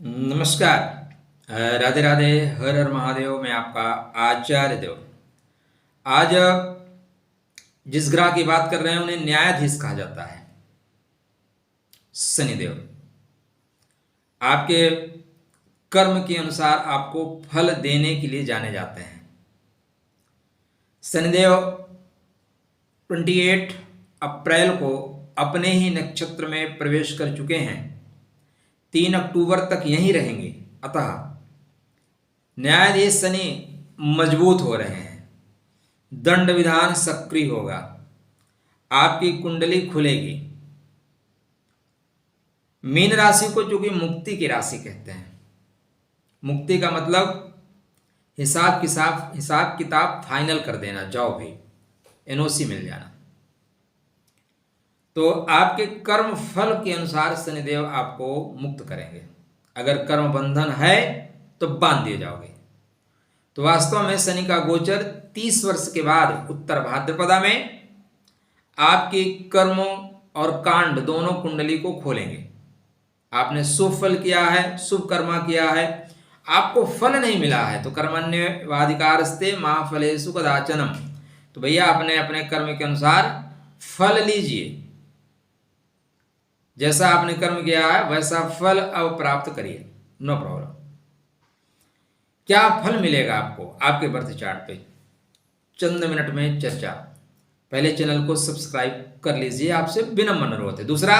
नमस्कार। राधे राधे। हर हर महादेव। मैं आपका आचार्य देव। आज जिस ग्रह की बात कर रहे हैं उन्हें न्यायाधीश कहा जाता है, शनिदेव। आपके कर्म के अनुसार आपको फल देने के लिए जाने जाते हैं। शनिदेव 28 अप्रैल को अपने ही नक्षत्र में प्रवेश कर चुके हैं। 3 अक्टूबर तक यहीं रहेंगे। अतः न्यायाधीश शनि मजबूत हो रहे हैं। दंड विधान सक्रिय होगा। आपकी कुंडली खुलेगी। मीन राशि को चूंकि मुक्ति की राशि कहते हैं। मुक्ति का मतलब हिसाब किताब फाइनल कर देना, जाओ भी एनओसी मिल जाना। तो आपके कर्म फल के अनुसार शनिदेव आपको मुक्त करेंगे। अगर कर्म बंधन है तो बांध दिए जाओगे। तो वास्तव में शनि का गोचर 30 वर्ष के बाद उत्तर भाद्रपदा में आपकी कर्मों और कांड दोनों कुंडली को खोलेंगे। आपने शुभ फल किया है, शुभ कर्मा किया है, आपको फल नहीं मिला है तो कर्मण्येवाधिकारस्ते मा फलेषु कदाचन। तो भैया अपने अपने कर्म के अनुसार फल लीजिए। जैसा आपने कर्म किया है वैसा फल अब प्राप्त करिए, नो प्रॉब्लम। क्या फल मिलेगा आपको आपके बर्थ चार्ट पे, चंद मिनट में चर्चा। पहले चैनल को सब्सक्राइब कर लीजिए, आपसे विनम्र अनुरोध है। दूसरा,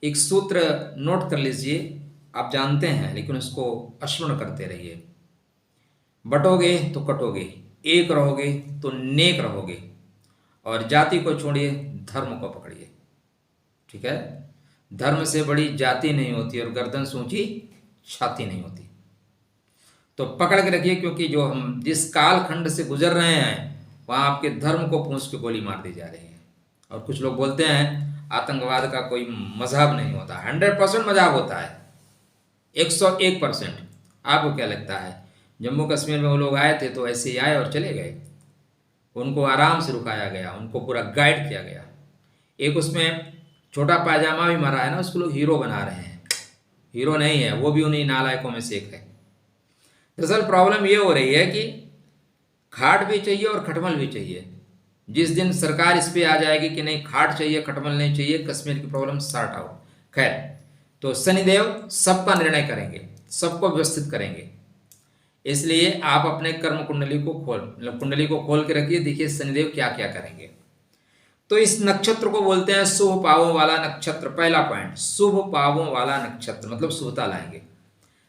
एक सूत्र नोट कर लीजिए, आप जानते हैं लेकिन उसको स्मरण करते रहिए। बटोगे तो कटोगे, एक रहोगे तो नेक रहोगे, और जाति को छोड़िए, धर्म को पकड़िए। ठीक है? धर्म से बड़ी जाति नहीं होती और गर्दन से ऊंची छाती नहीं होती। तो पकड़ के रखिए, क्योंकि जो हम जिस काल खंड से गुजर रहे हैं वहां आपके धर्म को पूछ के गोली मार दी जा रही है। और कुछ लोग बोलते हैं आतंकवाद का कोई मजहब नहीं होता। 100% मजहब होता है, 101%। आपको क्या लगता है जम्मू कश्मीर में वो लोग आए थे तो ऐसे ही आए और चले गए? उनको आराम से रुकाया गया, उनको पूरा गाइड किया गया। एक उसमें छोटा पायजामा भी मरा है ना, उसको लोग हीरो बना रहे हैं। हीरो नहीं है, वो भी उन्हीं नालायकों में से एक है। दरअसल प्रॉब्लम ये हो रही है कि खाट भी चाहिए और खटमल भी चाहिए। जिस दिन सरकार इस पे आ जाएगी कि नहीं खाट चाहिए खटमल नहीं चाहिए, कश्मीर की प्रॉब्लम सॉर्ट आउट। खैर, तो शनिदेव सबका निर्णय करेंगे, सबको व्यवस्थित करेंगे। इसलिए आप अपने कर्म कुंडली को खोल के रखिए। देखिए शनिदेव क्या क्या करेंगे। तो इस नक्षत्र को बोलते हैं शुभ पावों वाला नक्षत्र। पहला पॉइंट, शुभ पावों वाला नक्षत्र मतलब शुभता लाएंगे।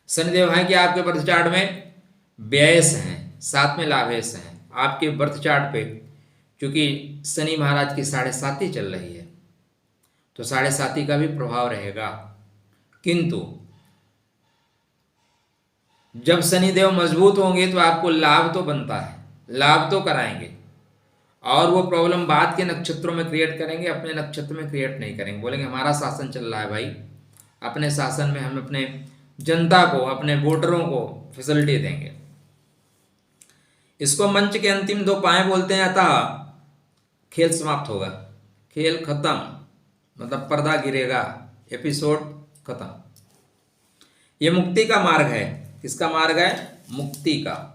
शनिदेव हैं कि आपके बर्थ चार्ट में व्ययस हैं, साथ में लाभेश हैं। आपके बर्थ चार्ट पे क्योंकि शनि महाराज की 7.5 चल रही है तो 7.5 का भी प्रभाव रहेगा। किंतु जब शनिदेव मजबूत होंगे तो आपको लाभ तो बनता है, लाभ तो कराएंगे। और वो प्रॉब्लम बाद के नक्षत्रों में क्रिएट करेंगे, अपने नक्षत्र में क्रिएट नहीं करेंगे। बोलेंगे हमारा शासन चल रहा है भाई, अपने शासन में हम अपने जनता को, अपने वोटरों को फैसिलिटी देंगे। इसको मंच के अंतिम 2 पाए बोलते हैं। अतः खेल समाप्त होगा, खेल खत्म, मतलब पर्दा गिरेगा, एपिसोड खत्म। ये मुक्ति का मार्ग है। किसका मार्ग है? मुक्ति का।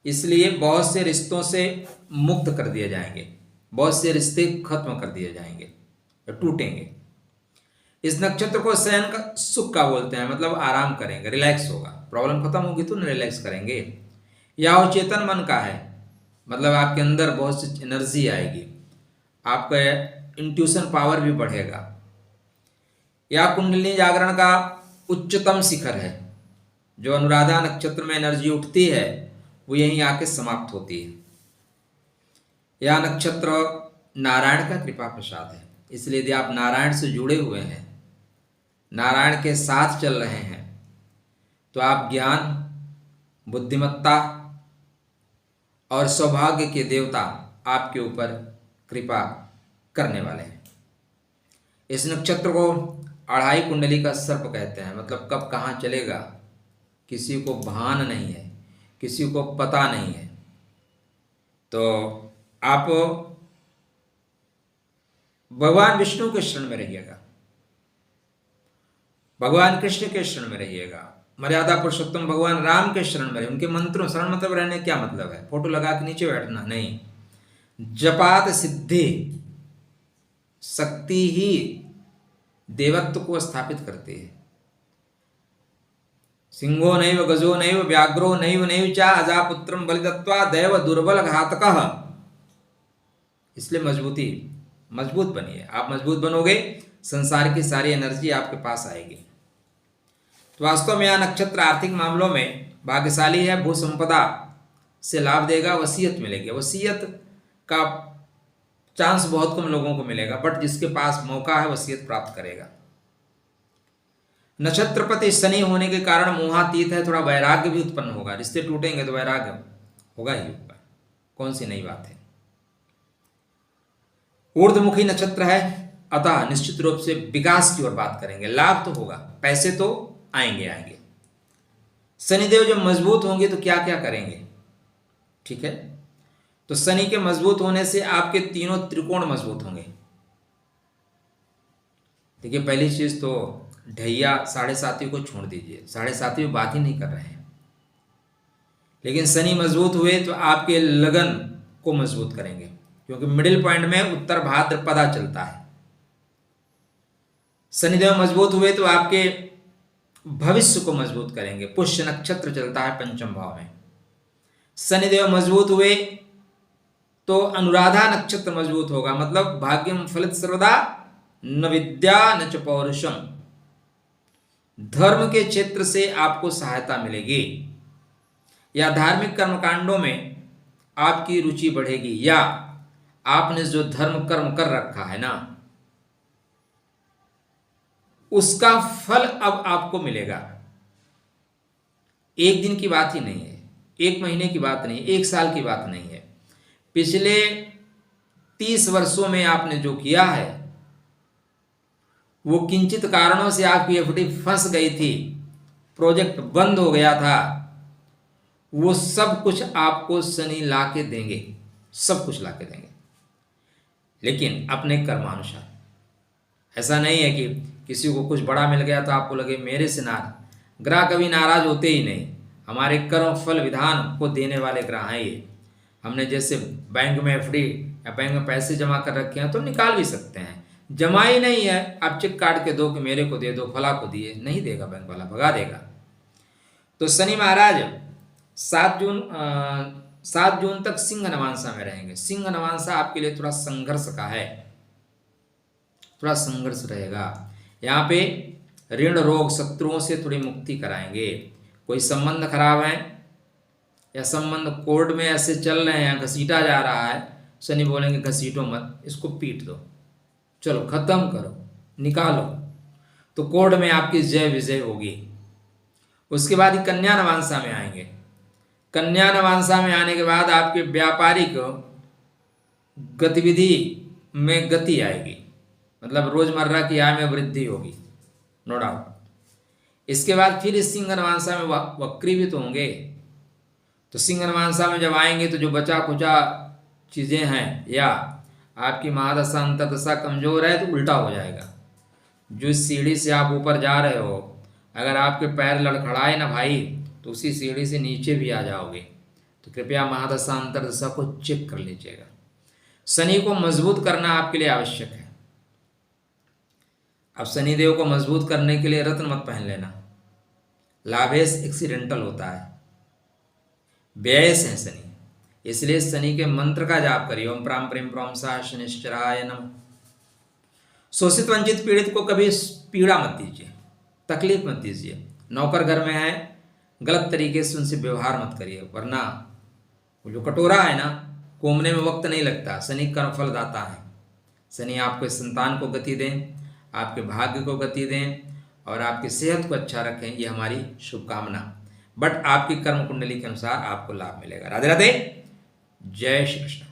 इसलिए बहुत से रिश्तों से मुक्त कर दिए जाएंगे, बहुत से रिश्ते खत्म कर दिए जाएंगे, टूटेंगे। इस नक्षत्र को शयन का सुख का बोलते हैं, मतलब आराम करेंगे, रिलैक्स होगा। प्रॉब्लम खत्म होगी तो रिलैक्स करेंगे। या वो चेतन मन का है, मतलब आपके अंदर बहुत सी एनर्जी आएगी, आपका इंट्यूशन पावर भी बढ़ेगा। या कुंडली जागरण का उच्चतम शिखर है। जो अनुराधा नक्षत्र में एनर्जी उठती है वो यहीं आके समाप्त होती है। यह नक्षत्र नारायण का कृपा प्रसाद है। इसलिए यदि आप नारायण से जुड़े हुए हैं, नारायण के साथ चल रहे हैं, तो आप ज्ञान, बुद्धिमत्ता और सौभाग्य के देवता आपके ऊपर कृपा करने वाले हैं। इस नक्षत्र को 2.5 कुंडली का सर्प कहते हैं, मतलब कब कहाँ चलेगा किसी को भान नहीं है, किसी को पता नहीं है। तो आप भगवान विष्णु के शरण में रहिएगा। भगवान कृष्ण के शरण में रहिएगा, मर्यादा पुरुषोत्तम भगवान राम के शरण में रहिए। उनके मंत्रों शरण मतलब रहने क्या मतलब है, फोटो लगा के नीचे बैठना नहीं। जपात सिद्धि, शक्ति ही देवत्व को स्थापित करती है। सिंहो नैव गजो नैव व्याघ्रो नैव नैव चा अजापुत्रम बलिदत्वा दैव दुर्बल घातकः। इसलिए मजबूत बनिए। आप मजबूत बनोगे, संसार की सारी एनर्जी आपके पास आएगी। तो वास्तव में यह नक्षत्र आर्थिक मामलों में भाग्यशाली है, भू संपदा से लाभ देगा, वसीयत मिलेगी। वसीयत का चांस बहुत कम लोगों को मिलेगा, बट जिसके पास मौका है वसीयत प्राप्त करेगा। नक्षत्रपति शनि होने के कारण मोहातीत है, थोड़ा वैराग्य भी उत्पन्न होगा। रिश्ते टूटेंगे तो वैराग्य होगा ही होगा, कौन सी नई बात है। ऊर्ध्वमुखी नक्षत्र है, अतः निश्चित रूप से विकास की ओर बात करेंगे। लाभ तो होगा, पैसे तो आएंगे। शनिदेव जब मजबूत होंगे तो क्या क्या करेंगे, ठीक है। तो शनि के मजबूत होने से आपके तीनों त्रिकोण मजबूत होंगे। देखिए, पहली चीज तो ढैया साढ़े साथी को छोड़ दीजिए, साढ़े साथी बात ही नहीं कर रहे हैं। लेकिन शनि मजबूत हुए तो आपके लगन को मजबूत करेंगे, क्योंकि मिडिल पॉइंट में उत्तर भाद्रपदा चलता है। शनिदेव मजबूत हुए तो आपके भविष्य को मजबूत करेंगे। पुष्य नक्षत्र चलता है पंचम भाव में। शनिदेव मजबूत हुए तो अनुराधा नक्षत्र मजबूत होगा, मतलब भाग्यम फलित सर्वदा न विद्या न च पौरुषम। धर्म के क्षेत्र से आपको सहायता मिलेगी, या धार्मिक कर्मकांडों में आपकी रुचि बढ़ेगी, या आपने जो धर्म कर्म कर रखा है ना, उसका फल अब आपको मिलेगा। एक दिन की बात ही नहीं है, एक महीने की बात नहीं, एक साल की बात नहीं है। पिछले 30 वर्षों में आपने जो किया है, वो किंचित कारणों से आपकी एफडी फंस गई थी, प्रोजेक्ट बंद हो गया था, वो सब कुछ आपको शनि ला के देंगे, सब कुछ ला के देंगे, लेकिन अपने कर्मानुसार। ऐसा नहीं है कि किसी को कुछ बड़ा मिल गया तो आपको लगे मेरे से नाराज। ग्रह कभी नाराज होते ही नहीं, हमारे कर्म फल विधान को देने वाले ग्रह हैं ये। हमने जैसे बैंक में एफडी या बैंक में पैसे जमा कर रखे हैं तो निकाल भी सकते हैं, जमा ही नहीं है, आप चेक काट के दो कि मेरे को दे दो, फला को दिए, नहीं देगा बैंक वाला, भगा देगा। तो शनि महाराज 7 जून तक सिंह नवांशा में रहेंगे। सिंह नवांशा आपके लिए थोड़ा संघर्ष का है, थोड़ा संघर्ष रहेगा। यहाँ पे ऋण रोग शत्रुओं से थोड़ी मुक्ति कराएंगे। कोई संबंध खराब है या संबंध कोर्ट में ऐसे चल रहे हैं, घसीटा जा रहा है, शनि बोलेंगे घसीटो मत, इसको पीट दो, चलो खत्म करो, निकालो, तो कोर्ट में आपकी जय विजय होगी। उसके बाद ही कन्या नवांशा में आएंगे। कन्या नवांशा में आने के बाद आपके व्यापारिक गतिविधि में गति आएगी, मतलब रोजमर्रा की आय में वृद्धि होगी, नो डाउट। इसके बाद फिर इस सिंह नवांशा में वक्री भी तो होंगे। तो सिंह नवांशा में जब आएंगे तो जो बचा खुचा चीज़ें हैं, या आपकी महादशा अंतर्दशा कमजोर है तो उल्टा हो जाएगा। जो सीढ़ी से आप ऊपर जा रहे हो, अगर आपके पैर लड़खड़ाए ना भाई, तो उसी सीढ़ी से नीचे भी आ जाओगे। तो कृपया महादशा अंतर्दशा को चेक कर लीजिएगा। शनि को मजबूत करना आपके लिए आवश्यक है। अब शनिदेव को मजबूत करने के लिए रत्न मत पहन लेना, लाभेश एक्सीडेंटल होता है, व्ययस है शनि, इसलिए शनि के मंत्र का जाप करिए। ओम प्राम प्रेम प्रोम सा शनिश्चराय नमः। शोषित वंचित पीड़ित को कभी पीड़ा मत दीजिए, तकलीफ मत दीजिए। नौकर घर में है, गलत तरीके से उनसे व्यवहार मत करिए, वरना वो जो कटोरा है ना, कोमने में वक्त नहीं लगता। शनि कर्मफल दाता है। शनि आपके संतान को गति दें, आपके भाग्य को गति दें, और आपकी सेहत को अच्छा रखें, ये हमारी शुभकामना। बट आपकी कर्म कुंडली के अनुसार आपको लाभ मिलेगा। राधे राधे, जय श्री कृष्ण।